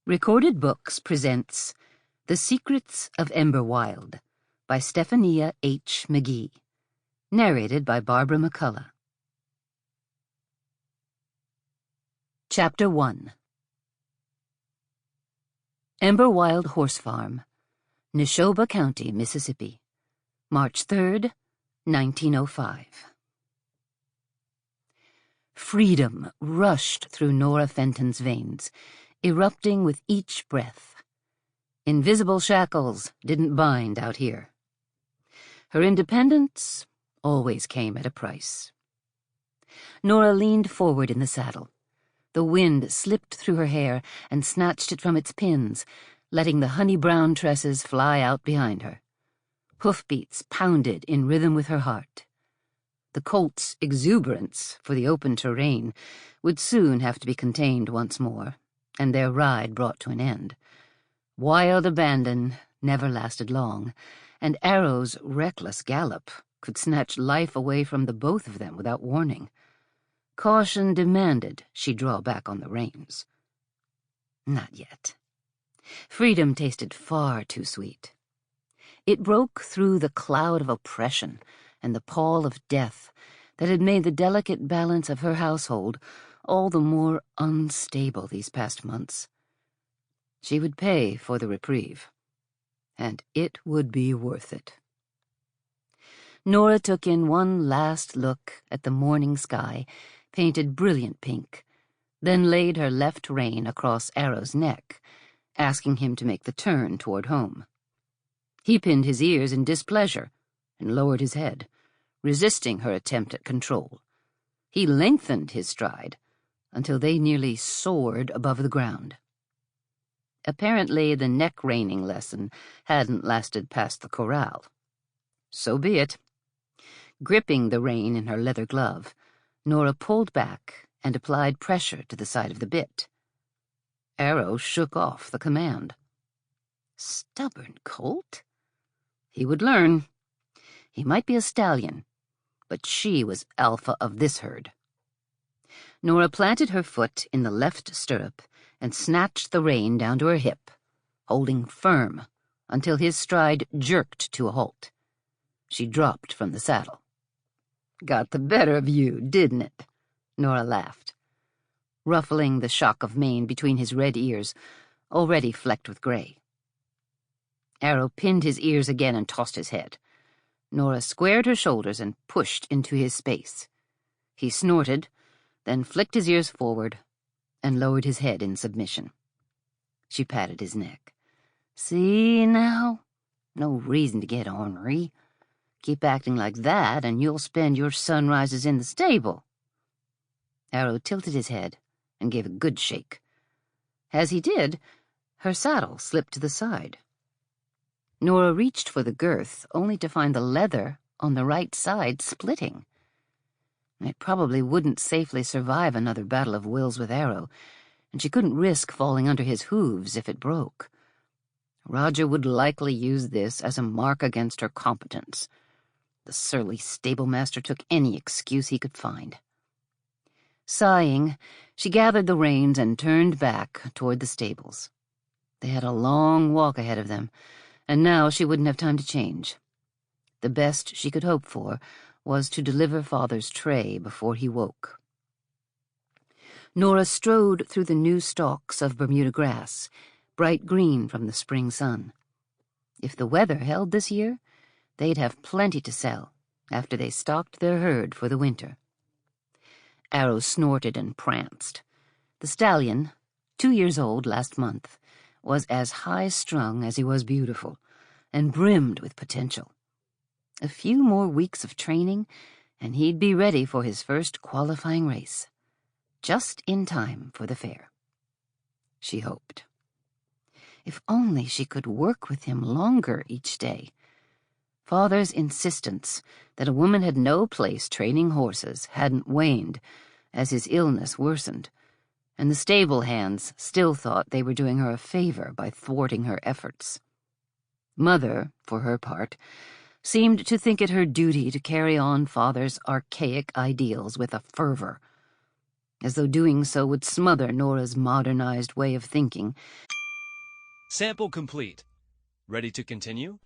Recorded Books presents The Secrets of Emberwild by Stephenia H. Mcgee, narrated by Barbara Mcculloh. Chapter 1. Emberwild Horse Farm, Neshoba County, Mississippi, March 3rd, 1905. Freedom rushed through Nora Fenton's veins, erupting with each breath. Invisible shackles didn't bind out here. Her independence always came at a price. Nora leaned forward in the saddle. The wind slipped through her hair and snatched it from its pins, letting the honey-brown tresses fly out behind her. Hoofbeats pounded in rhythm with her heart. The colt's exuberance for the open terrain would soon have to be contained once more, and their ride brought to an end. Wild abandon never lasted long, and Arrow's reckless gallop could snatch life away from the both of them without warning. Caution demanded she draw back on the reins. Not yet. Freedom tasted far too sweet. It broke through the cloud of oppression and the pall of death that had made the delicate balance of her household all the more unstable these past months. She would pay for the reprieve, and it would be worth it. Nora took in one last look at the morning sky, painted brilliant pink, then laid her left rein across Arrow's neck, asking him to make the turn toward home. He pinned his ears in displeasure and lowered his head, resisting her attempt at control. He lengthened his stride until they nearly soared above the ground. Apparently the neck-reining lesson hadn't lasted past the corral. So be it. Gripping the rein in her leather glove, Nora pulled back and applied pressure to the side of the bit. Arrow shook off the command. Stubborn colt? He would learn. He might be a stallion, but she was alpha of this herd. Nora planted her foot in the left stirrup and snatched the rein down to her hip, holding firm until his stride jerked to a halt. She dropped from the saddle. Got the better of you, didn't it? Nora laughed, ruffling the shock of mane between his red ears, already flecked with gray. Arrow pinned his ears again and tossed his head. Nora squared her shoulders and pushed into his space. He snorted, then flicked his ears forward and lowered his head in submission. She patted his neck. See now? No reason to get ornery. Keep acting like that and you'll spend your sunrises in the stable. Arrow tilted his head and gave a good shake. As he did, her saddle slipped to the side. Nora reached for the girth, only to find the leather on the right side splitting. It probably wouldn't safely survive another battle of wills with Arrow, and she couldn't risk falling under his hooves if it broke. Roger would likely use this as a mark against her competence. The surly stablemaster took any excuse he could find. Sighing, she gathered the reins and turned back toward the stables. They had a long walk ahead of them, and now she wouldn't have time to change. The best she could hope for was to deliver Father's tray before he woke. Nora strode through the new stalks of Bermuda grass, bright green from the spring sun. If the weather held this year, they'd have plenty to sell after they stocked their herd for the winter. Arrow snorted and pranced. The stallion, 2 years old last month, was as high-strung as he was beautiful, and brimmed with potential. A few more weeks of training, and he'd be ready for his first qualifying race, just in time for the fair. She hoped. If only she could work with him longer each day. Father's insistence that a woman had no place training horses hadn't waned as his illness worsened, and the stable hands still thought they were doing her a favor by thwarting her efforts. Mother, for her part, seemed to think it her duty to carry on Father's archaic ideals with a fervor, as though doing so would smother Nora's modernized way of thinking Sample complete. Ready to continue?